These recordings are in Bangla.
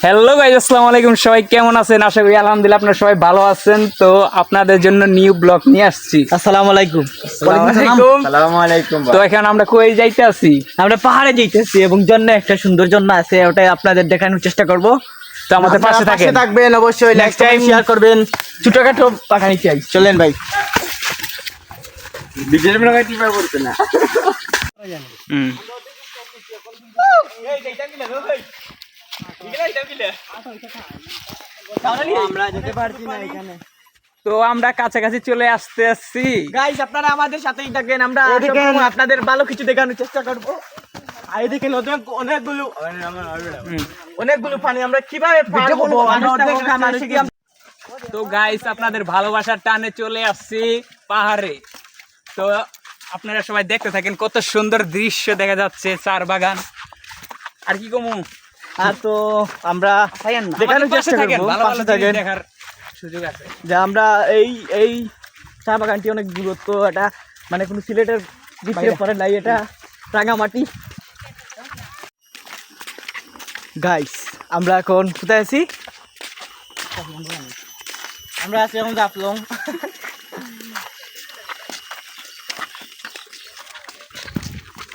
হ্যালো গাইস, আসসালামু আলাইকুম। সবাই কেমন আছেন? আশা করি আলহামদুলিল্লাহ আপনারা সবাই ভালো আছেন। তো আপনাদের জন্য নিউ ব্লগ নিয়ে আসছি। আসসালামু আলাইকুম। আসসালামু আলাইকুম। তো এখন আমরা কই যাইতে আছি? আমরা পাহাড়ে যাইতেছি এবং জন্য একটা সুন্দর জন্য আছে, ওটাই আপনাদের দেখানোর চেষ্টা করব। তো আমাদের পাশে থাকবেন অবশ্যই, লাইক টাইম শেয়ার করবেন। ছোটখাটো পাখানি চাই, চলেন ভাই। ভিডিওর ব্লগে টিপা করতে না। আমরা যেতে পারছি না এখানে। তো আমরা কাছাকাছি চলে আসছি গাইস, আপনারা আমাদের সাথেই থাকেন, আমরা আপনাদের ভালো কিছু দেখানোর চেষ্টা করব। আর এদিকে অনেকগুলো পানি, আমরা কিভাবে পার হবো? তো গাইস, আপনাদের ভালোবাসার টানে চলে আসছি পাহাড়ে। তো আপনারা সবাই দেখতে থাকেন, কত সুন্দর দৃশ্য দেখা যাচ্ছে, চার বাগান। আর কি কমু, আর তো আমরা দেখানোর চেষ্টা করব, পাশে থাকেন। দেখার সুযোগ আছে যে আমরা এই চা বাগানটি অনেক দূরত্ব, এটা মানে কোনো সিলেটের ভিতরে পড়ে নাই, এটা রাঙামাটি। গাইস, আমরা এখন কোথায় আছি? আমরা আছি এখন জাফলং।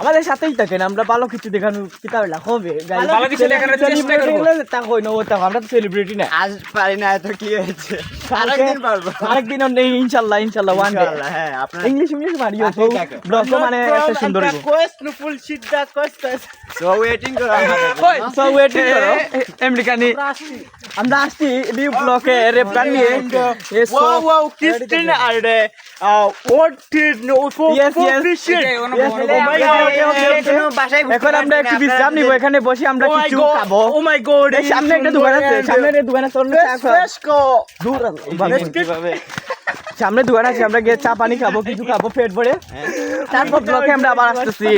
আমাদের সাথেই থাকেন, আমরা ভালো কিছু দেখানোর কিতাবলা হবে। ভালো কিছু দেখানোর চেষ্টা করব। তা কই না, ওটা আমরা তো সেলিব্রিটি না, আজ পারি না, এত কি হয়েছে, আরেকদিন পারবো, আরেকদিন নেই, ইনশাআল্লাহ ওয়ান ডে। হ্যাঁ আপনারা ইংলিশ মারিও তো ব্লগ মানে একটা সুন্দর quest full sheet the quest so waiting করো আমেরিকানি। আমরা আসছি নিউ ব্লকে রেপ গান নিয়ে। ওয়াও ক্রিস্টিন আর what is no for fishing. এখন আমরা একটু বিশ্রাম নিব, এখানে বসে আমরা কিছু খাবো। ও মাই গড, এই সামনে একটা দোকান আছে, সামনে দোকানে সামনে দোকান আছে, আমরা গিয়ে চা পানি খাবো, কিছু খাবো পেট ভরে, তারপর ব্লকে আমরা আবার আসতেছি।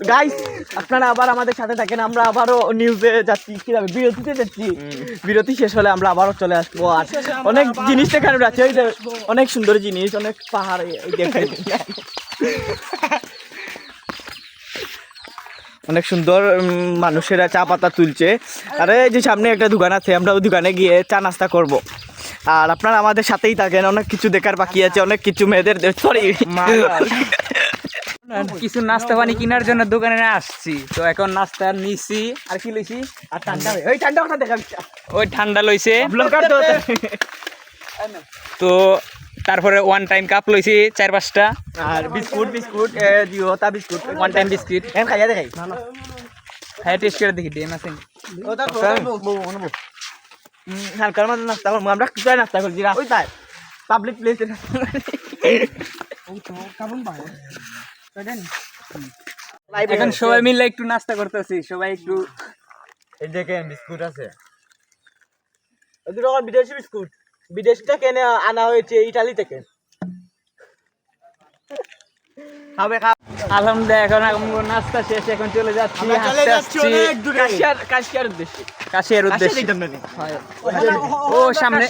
গাইস, আপনারা আবার আমাদের সাথে থাকেন, আমরা আবারও নিউজে যাচ্ছি, কিভাবে বিরতিতে যাচ্ছি। বিরতি শেষ হলে আমরা আবারও চলে আসবো। আর অনেক জিনিস দেখানোর আছে, ওই যে অনেক সুন্দর জিনিস, অনেক পাহাড় দেখাই, অনেক সুন্দর মানুষেরা চা পাতা তুলছে। আর এই যে সামনে একটা দোকান আছে, আমরা ওই দোকানে গিয়ে চা নাস্তা করব। আর আপনারা আমাদের সাথেই থাকেন, অনেক কিছু দেখার বাকি আছে, অনেক কিছু মেয়েদের সরি কিছু নাস্তা পানি কেনার জন্য দোকানে আসছি। তো এখন নাস্তা নিছি, আর কি লইছি, আর ঠান্ডা ওই ঠান্ডা কথা দেখা ওই ঠান্ডা লইছে। তো তারপরে ওয়ান টাইম কাপ লইছি 4-5টা, আর বিস্কুট দিও, তা বিস্কুট ওয়ান টাইম বিস্কিট এখন খাইয়া দেখাই। হ্যাঁ, টেস্ট করে দেখি ডিম আছে। হালকার মধ্যে নাস্তা করবো, আমরা কোথায় নাস্তা করছি? ওই তাই পাবলিক প্লেসে। এখন সবাই মিলে একটু নাস্তা করতেছি, সবাই একটু। এই দেখেন বিস্কুট আছে, বিদেশি বিস্কুট, বিদেশটা কেনে আনা হয়েছে ইটালি থেকে। আলহামদুলিল্লাহ, এখন নাস্তা শেষ, এখন চলে যাচ্ছি কাশিয়ার উদ্দেশ্যে। কাশিয়ার উদ্দেশ্যে। ও সামনে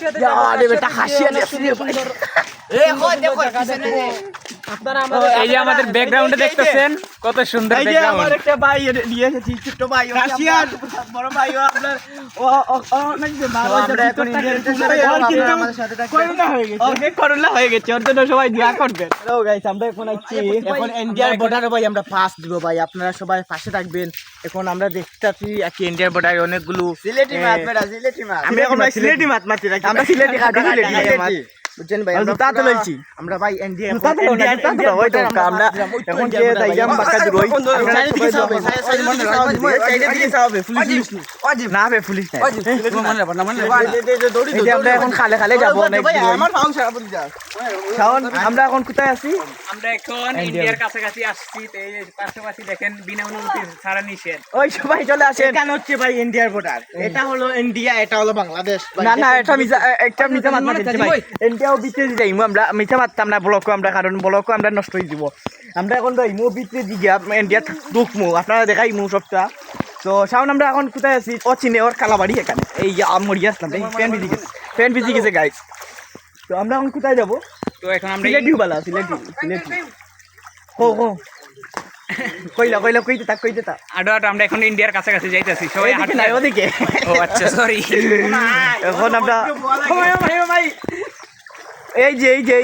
এই যে আমাদের ব্যাকগ্রাউন্ডে দেখতেছেন, কত সুন্দর ব্যাকগ্রাউন্ড। আমার একটা ভাই নিয়ে এসেছি, ছোট ভাই, কাশিয়ার বড় ভাই, আপনার করোনা হয়ে গেছে, ওর জন্য সবাই দোয়া করবেন। আমরা এখন আছি, এখন ইন্ডিয়ার বর্ডারে ভাই আমরা পাস দিব ভাই, আপনারা সবাই পাশে থাকবেন। এখন আমরা দেখতেছি কি ইন্ডিয়ার বর্ডারে অনেকগুলো সিলেটি মাছ বেটা, সিলেটি মাছ। আমি এখন ভাই সিলেটি মাছ মারতে রাখি, আমরা সিলেটি খাটি মাছ, বুঝছেন ভাই? আমরা তাতে লইছি, আমরা ভাই ইন্ডিয়া ওই তো আমরা এখন যে দাইয়াম বাকা দুই না বে পুলিশ নাই, এই যে আমরা এখন খালে খালে যাব অনেক দূর। শাওন, আমরা এখন কোথায় আছি? আমরা এখন ইন্ডিয়ার কাছাকাছি আসছি। তো এই যে পাশাপাশি দেখেন, বিনা অনুমতি ছাড়া নিষেধ। ওই সবাই চলে আসেন। এখানে হচ্ছে ভাই ইন্ডিয়ার বর্ডার, এটা হলো ইন্ডিয়া, এটা হলো বাংলাদেশ। না না, এটা একটা মিথ্যা মাত মারছে ভাই, ইন্ডিয়াও বিতে যাইমু, আমরা মিথ্যা মারতাম না ব্লকও, আমরা কারণ ব্লকও আমরা নষ্ট হয়ে দিব। আমরা এখন যাইমু বিতে দিগা ইন্ডিয়া ঢুকমু, আপনারা দেখাইমু সবটা। তো শাওন, আমরা এখন কোথায় আছি? ও চিনে, ওর কালাবাড়ি এখানে। এই মরি আসলাম, এই ফ্যান ভিজি গেছে গাইস। তো আমরা এখন কোথায় যাবো? তো এখন আমরা সিলেটি বালা, সিলেটি হো কইতে থাক আডো আডো আমরা এখন ইন্ডিয়ার কাছাকাছি যাইতেছি সবাই এদিকে হাঁটতে নাই ওদিকে ও আচ্ছা সরি এখন আমরা এই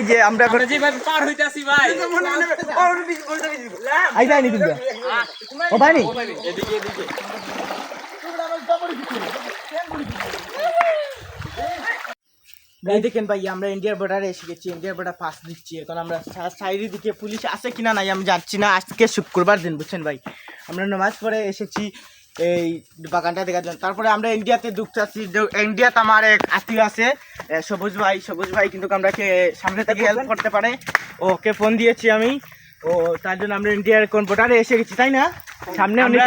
যে আমরা এখন আমরা যেভাবে পার হইতাছি ভাই আই যাইনি কিন্তু ও ভাই নি এই দেখেন ভাই আমরা ইন্ডিয়ার বর্ডারে এসে গেছি ইন্ডিয়ার বর্ডার পাস দিচ্ছি এখন আমরা সাইডের দিকে পুলিশ আছে কিনা নাই আমি যাচ্ছি না আজকে শুক্রবার দিন বুঝছেন ভাই আমরা নামাজ পড়ে এসেছি এই বাগানটা দেখার জন্য তারপরে আমরা ইন্ডিয়াতে ঢুকতেছি ইন্ডিয়াতে আমার এক আত্মীয় আছে সবুজ ভাই কিন্তু আমরাকে সামনে থেকে হেল্প করতে পারে ওকে ফোন দিয়েছি আমি ও তার জন্য আমরা ইন্ডিয়ার কোন বর্ডারে এসে গেছি তাই না সামনে অনেক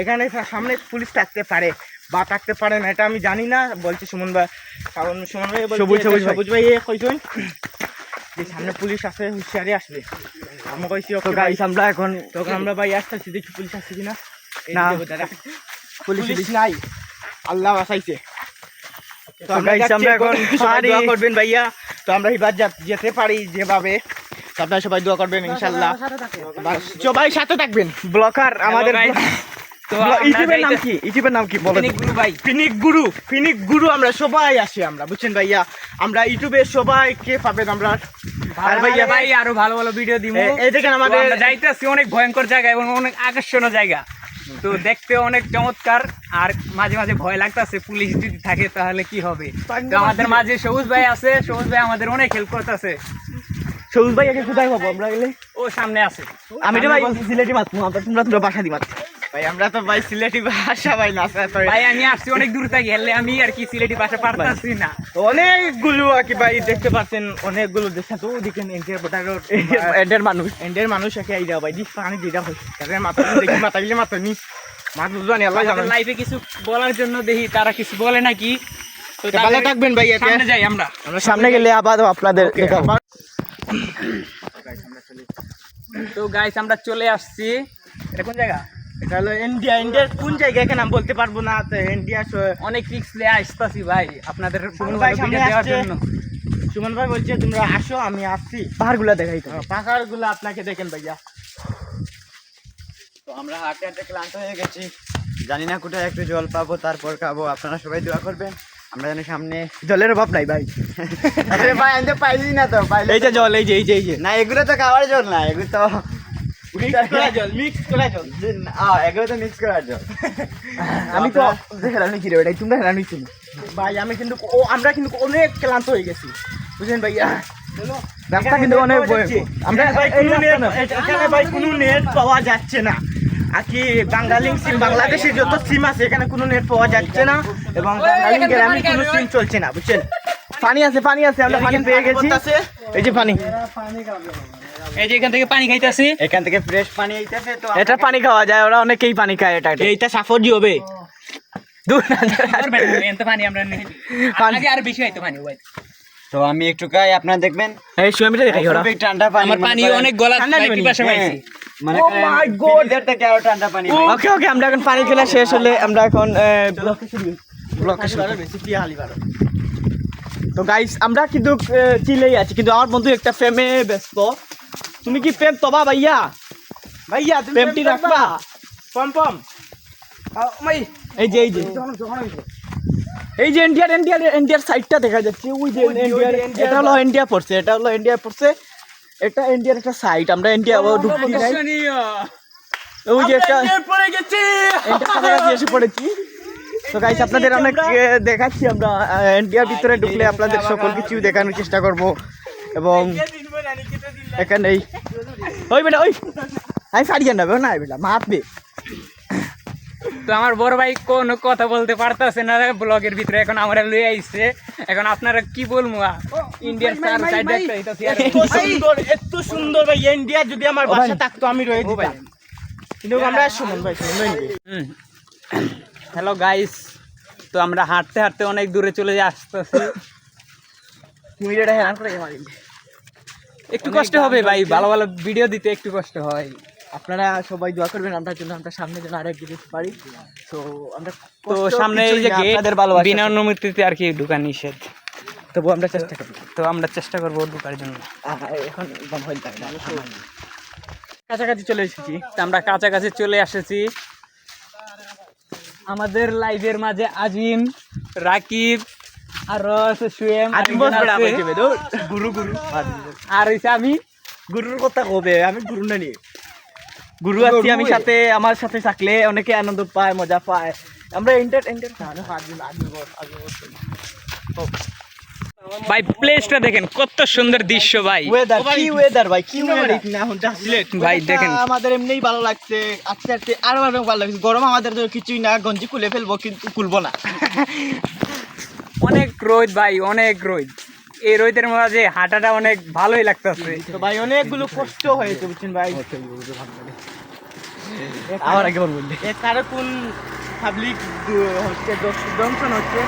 এখানে সামনে পুলিশ থাকতে পারে বা থাকতে পারে না এটা আমি জানি না বলছে সুমন ভাই সবুজ ভাই কইছেন যে সামনে পুলিশ আছে হুঁশিয়ারি আসবে আমি কইছি ওকে গাইস আমরা এখন তখন আমরা ভাই আসতেছি দেখি পুলিশ আছে কিনা না পুলিশ নাই আল্লাহ বাঁচাইছে তো আমরা এখন দোয়া করবেন ভাইয়া তো আমরা এবার যেতে পারি যেভাবে আপনারা সবাই দোয়া করবেন ইনশাআল্লাহ সবাই সাথে থাকবেন ব্লকার আমাদের তো ইউটিউবের নাম কি বলেন ফিনিক গুরু আমরা সবাই আসি আমরা বুঝছেন ভাইয়া আমরা ইউটিউবে সবাইকে পাবেন আমরা আর ভাইয়া ভাই আরো ভালো ভালো ভিডিও দিব এই দেখেন আমাদের যাইতেছি অনেক ভয়ঙ্কর জায়গা এবং অনেক আকর্ষণীয় জায়গা তো দেখতে অনেক চমৎকার আর মাঝে মাঝে ভয় লাগতেছে পুলিশ যদি থাকে তাহলে কি হবে তো আমাদের মাঝে সবুজ ভাই আছে সবুজ ভাই আমাদের অনেক হেল্প করতেছে সবুজ ভাই আগে কোথায় পাবো আমরা গেলে ও সামনে আছে আমি তো ভাই সিলেটি মাত তোমরা বাসা দি মাত ভাই আমরা তো ভাই সিলেটি ভাষা ভাই না ভাই আমি আসছি অনেক দূর থেকে হেললে আমি আর কি সিলেটি ভাষা পারতাছি না অনেকগুলো আর কি ভাই দেখতে পাচ্ছেন অনেকগুলো দেখা তো দেখেন এন্ডের মানুষ একে আইডা ভাই দিস পানি দিটা হয় তাদের মাথা দেখি মাথা গিলে মাথা নি মাথা বুঝবানি আল্লাহ জানে লাইফে কিছু বলার জন্য দেখি তারা কিছু বলে নাকি তো ভালো থাকবেন ভাই সামনে যাই আমরা সামনে গেলে আবার আপনাদের দেখাবো তো গাইস আমরা চলে আসছি এটা কোন জায়গা এটা হলো ইন্ডিয়ার কোন জায়গা এখানে আমি বলতে পারবো না তো ইন্ডিয়া অনেক রিস্ক নিয়ে আসতেছি ভাই আপনাদের সুমন ভাই সামনে দেওয়ার জন্য সুমন ভাই বলছে তোমরা আসো আমি আসছি পাহাড়গুলো দেখাই তো পাহাড়গুলো আপনাকে দেখেন ভাইয়া তো আমরা হাঁটতে হাঁটতে ক্লান্ত হয়ে গেছি জানি না কোথায় একটু জল পাবো তারপর খাবো আপনারা সবাই দোয়া করবেন আমরা জানি সামনে জলের অভাব নাই ভাই আরে ভাই আমি তো পাইছি না তো পাইলে এই যে জল এই যে না এগুলো তো খাওয়ার জল না এগুলো তো মিক্স করা জল এগুলো তো মিক্স করার জল আমি তো হেরানি কি রে ভাই তোমরা হেরানি ছিল ভাই আমি কিন্তু আমরা কিন্তু অনেক ক্লান্ত হয়ে গেছি বুঝলেন ভাইয়া রাস্তা কিন্তু অনেক আমরা এখানে ভাই কোনো নেট পাওয়া যাচ্ছে না আর কি বাঙালি সিম বাংলাদেশের যত সিম আছে এখানে কোনো নেট পাওয়া যাচ্ছে না এবং বাঙালি গ্রামে কোনো সিম চলছে না বুঝছেন পানি আছে আমরা পানি পেয়ে গেছি এই যে পানি এই যে এখান থেকে পানি খাইতেছি এখান থেকে ফ্রেশ পানি আইতেছে তো এটা পানি খাওয়া যায় ওরা অনেকেই পানি খায় এইটা সাফরজি হবে দূর না এত পানি আমরা নেই আগে আর বেশি হইতো পানি ভাই তো আমি একটু খাই আপনারা দেখবেন এই সুমিটা দেখাই ওরা খুবই ঠান্ডা পানি আমার পানি অনেক গলা পিপাসা পাইছি মানে মাই গড এটা কি আরো ঠান্ডা পানি ওকে আমরা এখন পানি খেলা শেষ হলে আমরা এখন ব্লকে শুরু বেশি কি হালি বারো তো গাইস আমরা কিন্তু চিলেই আছি কিন্তু আমার বন্ধু একটা প্রেমে ব্যস্ত তুমি কি প্রেম তবা ভাইয়া তুমি প্রেমটি রাখবা পম এই যে ইন্ডিয়ার সাইডটা দেখা যাচ্ছে ওই যে এটা হলো ইন্ডিয়া পড়ছে এটা ইন্ডিয়ার একটা সাইড আমরা ইন্ডিয়া ঢুকছি নাই ওই যে একটা পড়ে গেছি এসে পড়েছি তো গাইস আপনাদের অনেক দেখাচ্ছি আমরা ইন্ডিয়ার ভিতরে ঢুকলে আপনাদের সকল কিছু দেখানোর চেষ্টা করব এবং এখানে ওই বেটা ওই আমি ফাড়িয়ে নেবে না বেটা মারবে তো আমার বড় ভাই কোনো কথা বলতে পারতেছে না ব্লগের ভিতরে এখন আমরা লয়ে আইছে এখন আপনারা কি বলবো ইন্ডিয়ার চার সাইডে এত সুন্দর ভাই ইন্ডিয়া যদি আমার বাসা থাকতো আমি রয়ে দিতাম কিন্তু আমরা শুনুন ভাই হ্যালো গাইস তো আমরা হাঁটতে হাঁটতে অনেক দূরে চলে আসতেছি তুমি এটা হেরান করে মারি একটু কষ্ট হবে ভাই ভালো ভালো ভিডিও দিতে একটু কষ্ট হয় আপনারা সবাই দোয়া করবেন আমরা জন্য আমরা সামনে যেন আরেক দিতে পারি তো আমরা তো সামনে এই যে গেট বিনা অনুমতিতে আর কি ঢোকা নিষেধ তবু আমরা চেষ্টা করব ঢোকার জন্য এখন ভয় লাগে না কাছাকাছি চলে এসেছি। তো আমরা কাছাকাছি চলে এসেছি। আমাদের লাইভের মাঝে আজিম, রাকিব, আর আছে সুয়েম, আজি আরেকজন বস বড় আছে। আপনি বেদো গুরু গুরু আর হইছে আমি। গুরুর কথা কবে, আমি গুরু না নি গুরু আছি আমি সাথে, আমার সাথে থাকলে অনেকে আনন্দ পায়, মজা পায়। আমরা এন্টারটেইনমেন্ট ভাই প্লেসটা দেখেন কত সুন্দর দৃশ্য ভাই। ওয়েদার কি ওয়েদার ভাই, কি ওয়েদার না হন সিলেট ভাই দেখেন। আমাদের এমনিই ভালো লাগছে, আস্তে আস্তে আরো অনেক ভালো লাগছে। গরম আমাদের তো কিছুই না, গঞ্জি খুলে ফেলবো কিন্তু খুলবো না। অনেক রোদ ভাই, অনেক রোদ। এই রোদের মাঝে হাঁটাটা অনেক ভালোই লাগতেছে। তো ভাই অনেকগুলো কষ্ট হয়েছে বুঝছেন ভাই। আমার আগে বলুন এ কারো কোন পাবলিক হচ্ছে দংশন হচ্ছে।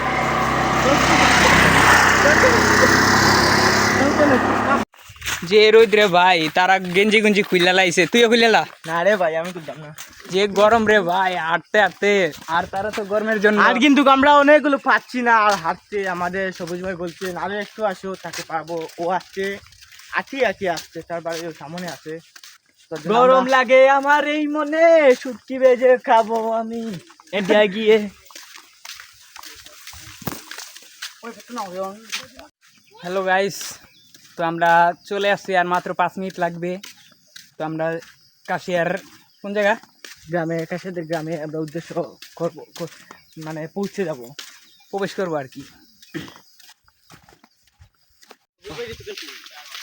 যে রোদ রে ভাই, তারা গেঞ্জি গুঞ্জি খুইলা লাইছে, তুইও খুইলা। না রে ভাই আমি তুলতাম না। যে গরম রে ভাই, হাঁটতে হাঁটতে। আর তারা তো গরমের জন্য আর কিন্তু আমরা অনেকগুলো পাচ্ছি না আর হাঁটতে। আমাদের সবুজ ভাই বলছেন আরো একটু আসো তাকে পাবো, ও আসছে আসছে তার বাড়ি সামনে আছে। গরম লাগে আমার এই মনে, শুটকি বেজে খাবো আমি ইন্ডিয়া গিয়ে। হ্যালো গাইস, তো আমরা চলে আসছি, আর মাত্র 5 মিনিট লাগবে। তো আমরা কাশিয়ার কোন জায়গা গ্রামে, কাশিয়াদের গ্রামে আমরা উদ্দেশ্য করবো, মানে পৌঁছে যাব, প্রবেশ করবো আর কি।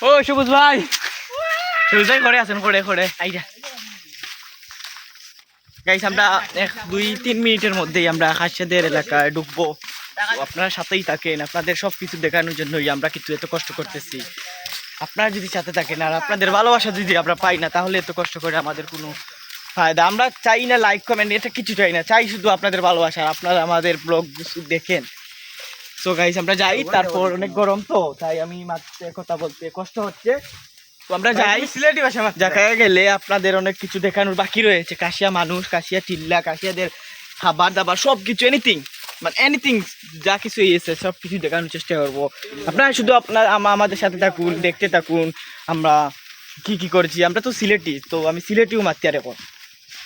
ও সবুজ ভাই, সবুজ ভাই করে আছেন, করে আইডা গাইস। আমরা 1-2-3 মিনিটের মধ্যেই আমরা কাশিয়াদের এলাকায় ঢুকবো। তো আপনারা সাথেই থাকেন, আপনাদের সব কিছু দেখানোর জন্যই আমরা কিন্তু এত কষ্ট করতেছি। আপনারা যদি সাথে থাকেন আর আপনাদের ভালোবাসা যদি আমরা পাই না, তাহলে এত কষ্ট করে আমাদের কোনো ফায়দা। আমরা চাই না লাইক কমেন্ট, এটা কিছু চাই না, চাই শুধু আপনাদের ভালোবাসা। আপনারা আমাদের ব্লগ দেখেন। সো গাইস আমরা যাই, তারপর অনেক গরম তো তাই আমি মাত্র কথা বলতে কষ্ট হচ্ছে। তো আমরা যাই, সিলেটি ভাষা জায়গায় গেলে আপনাদের অনেক কিছু দেখানোর বাকি রয়েছে। কাশিয়া মানুষ, কাশিয়া টিল্লা, কাশিয়াদের খাবার দাবার সব কিছু, এনিথিং যা কিছু এসে সব কিছু দেখানোর চেষ্টা করবো। আপনারা শুধু আমাদের সাথে থাকুন, দেখতে থাকুন আমরা কি করেছি। আমরা তো সিলেটি, তো আমি সিলেটিও মারতে আর এখন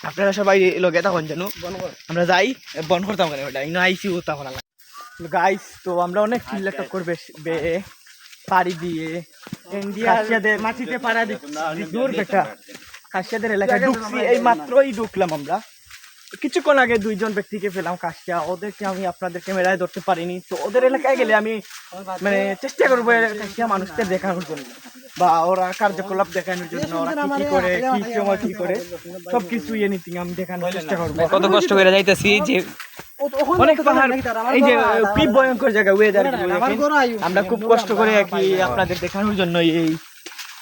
আপনারা সবাই লগে থাকুন জানো। আমরা যাই, বন করতাম কেন ওটা ইনো আইসি হতাম না গাইস। তো আমরা অনেক চিল্লাটা করবে পাড়ি দিয়ে কাশিয়াদের মাটিতে পাড়া দিচ্ছি। দূর বেটা, কাশিয়াদের এলাকায় ঢুকছি, এই মাত্রই ঢুকলাম আমরা। কিছুক্ষণ আগে 2জন ব্যক্তিকে পেলাম কাশিয়া, ওদেরকে আমি আপনাদের ক্যামেরায় ধরতে পারিনি। তো ওদের এলাকায় গেলে আমি মানে চেষ্টা করবো কাশিয়া মানুষদের দেখানোর জন্য, বা ওরা কার্যকলাপ দেখানোর জন্য, ওরা কি করে, কি সময় কি করে, সবকিছু এনিথিং আমি দেখানোর চেষ্টা করবো। কত কষ্ট করে যাইতেছি, যে অনেক পাহাড়, এই যে কি ভয়ঙ্কর জায়গা, ওয়েদার আমরা খুব কষ্ট করে আর কি আপনাদের দেখানোর জন্য এই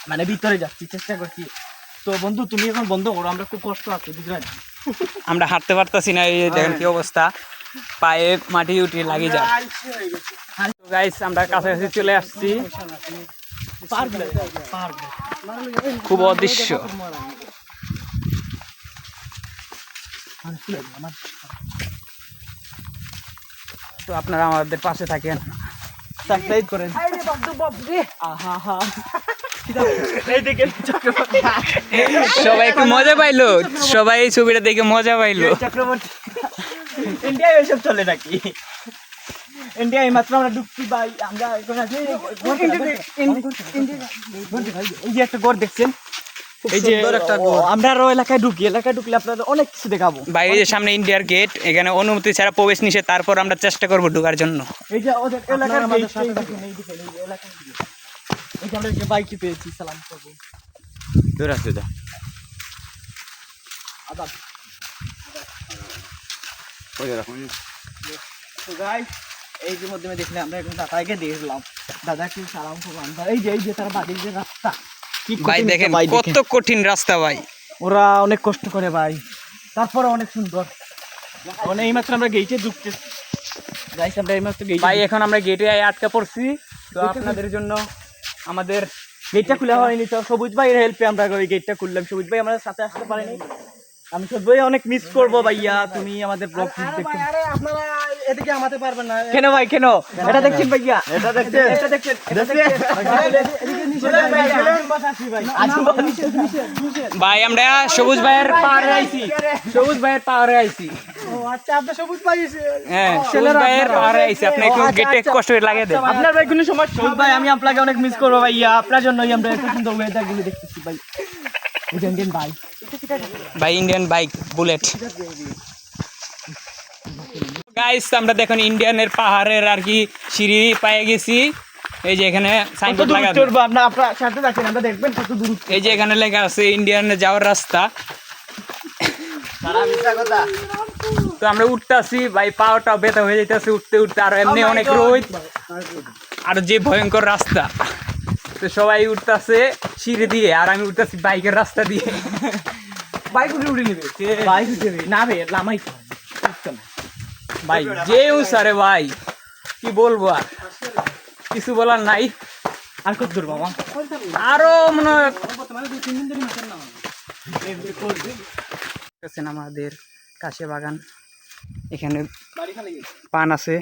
মানে ভিতরে যাচ্ছি, চেষ্টা করছি। তো বন্ধু তুমি এখন বন্ধ করো, আমরা খুব কষ্ট আছে বুঝলেন। আমরা হাঁটতে পারতাছি না, এই দেখেন কি অবস্থা, পায়ে মাটি উঠে লাগে যায়। গাইস আমরা কাছাকাছি চলে আসছি, খুব অদৃশ্য। তো আপনারা আমাদের পাশে থাকেন, সাবস্ক্রাইব করেন। সবাই একটু মজা পাইলো, সবাই এই ছবিটা দেখে মজা পাইলো। ইন্ডিয়ায় এসব চলে নাকি? ইন্ডিয়া এইমাত্র আমরা ঢুকছি ভাই, আমরা এখন আছি এই যে একটা গড় দেখছেন, এই যে আমরা আরো এলাকায় ঢুকলে আপনাদের অনেক কিছু দেখাবো। বাইরে যে সামনে ইন্ডিয়ার গেট, এখানে অনুমতি ছাড়া প্রবেশ নিষেধ, তারপর আমরা চেষ্টা করবো ঢোকার জন্য। এই যে ওদের এলাকার এই যে আমরা যে বাইকে পেয়েছি, সালাম করবো। দূর আছে দা আদাব। ওই রাখুন। তো গাইস এই যে মাধ্যমে দেখলে আমরা এখন দাদাকে দেখলাম, দাদাকে সালাম করলাম। এই যে তার বাড়ির যে রাস্তা, কি ভাই দেখেন কত কঠিন রাস্তা ভাই, ওরা অনেক কষ্ট করে ভাই, তারপরে অনেক সুন্দর। মানে এইমাত্র আমরা গেটে ঢুকতে গাইস, আমরা এইমাত্র গেটে ভাই এখন আমরা গেটে আটকা পড়ছি। তো আপনাদের জন্য আমাদের গেটটা খোলা হয়নি, তো সবুজ ভাইয়ের হেল্পে আমরা ওই গেটটা খুললাম। সবুজ ভাই আমাদের সাথে আসতে পারেনি, আমি সত্যি অনেক মিস করবো ভাইয়া, তুমি আমাদের ব্লগ দেখতে। আপনারা এদিকে আমাতে পারবেন না। কেন ভাই কেন? এটা দেখছেন ভাইয়া? এটা দেখছেন? এটা দেখছেন? ভাই আমরা সবুজ ভাইয়ের পাহাড়ে আইছি, সবুজ ভাইয়ের পাহাড়ে আইছি। ও আচ্ছা, আপনি সবুজ পাইছে। হ্যাঁ সবুজ ভাইয়ের পাহাড়ে আইছি, আপনি একটু গেটে কষ্ট করে লাগিয়ে দেন। আপনার ভাই কোনো সমস্যা? ভাই আমি আপনাকে অনেক মিস করবো ভাইয়া, আপনার জন্যই আমরা এত সুন্দর ওয়েদার গুলো দেখতেছি ভাই। ইন্ডিয়ান ভাই, ভাই ইন্ডিয়ান বাইক বুলেট। গাইস আমরা দেখুন ইন্ডিয়ানের পাহাড়ের আর কি সিঁড়ি পেয়ে গেছি। এই যে এখানে সাইনবোর্ড লাগা আছে, আপনার সাথে থাকেন, আমরা দেখবেন কত দূর। এই যে এখানে লেখা আছে ইন্ডিয়ানে যাওয়ার রাস্তা। সারা মিথ্যা কথা। তো আমরা উঠতেছি ভাই, পাওয়াটা ব্যথা হয়ে যাইতেছে উঠতে উঠতে, আর এমনি অনেক রোদ আর যে ভয়ঙ্কর রাস্তা। তো সবাই উঠতেছে সিঁড়ি দিয়ে আর আমি উঠতেছি বাইকের রাস্তা দিয়ে। বাইক উঠে নেবে, বাইক উঠে নেবে না রে, লামাই তো না ভাই যেও সারে ভাই, কি বলবো আর কিছু বলার নাই। আর কত দূর মামা? আরো মনে হয় আমাদের কাছে বাগান, এখানে পান আছে।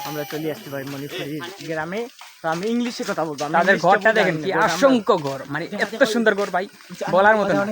আমরা চলে আসতে পারি মণিপুরি গ্রামে। তো আমি ইংলিশে কথা বলবো, আমি তাদের ইংলিশটা ঘরটা বুঝি দেখেন না, কি ঘর আমরা- অসংখ্য ঘর, মানে এত সুন্দর ঘর ভাই বলার মতো না।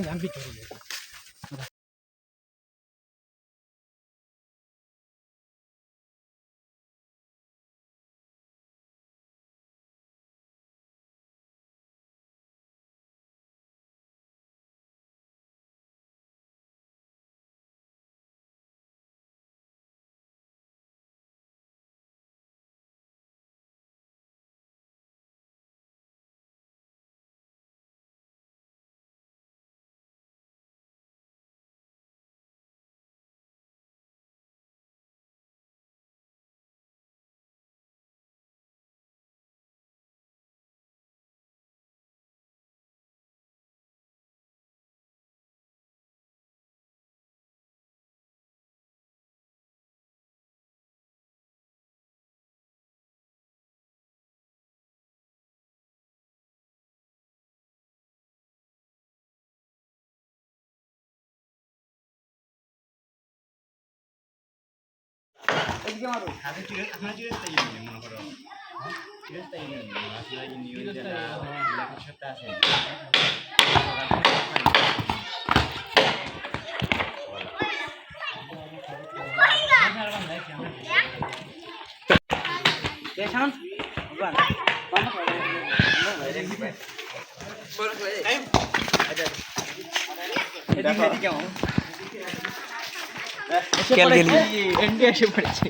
খেয়াল গেলি এন্ডে এসে পড়েছে।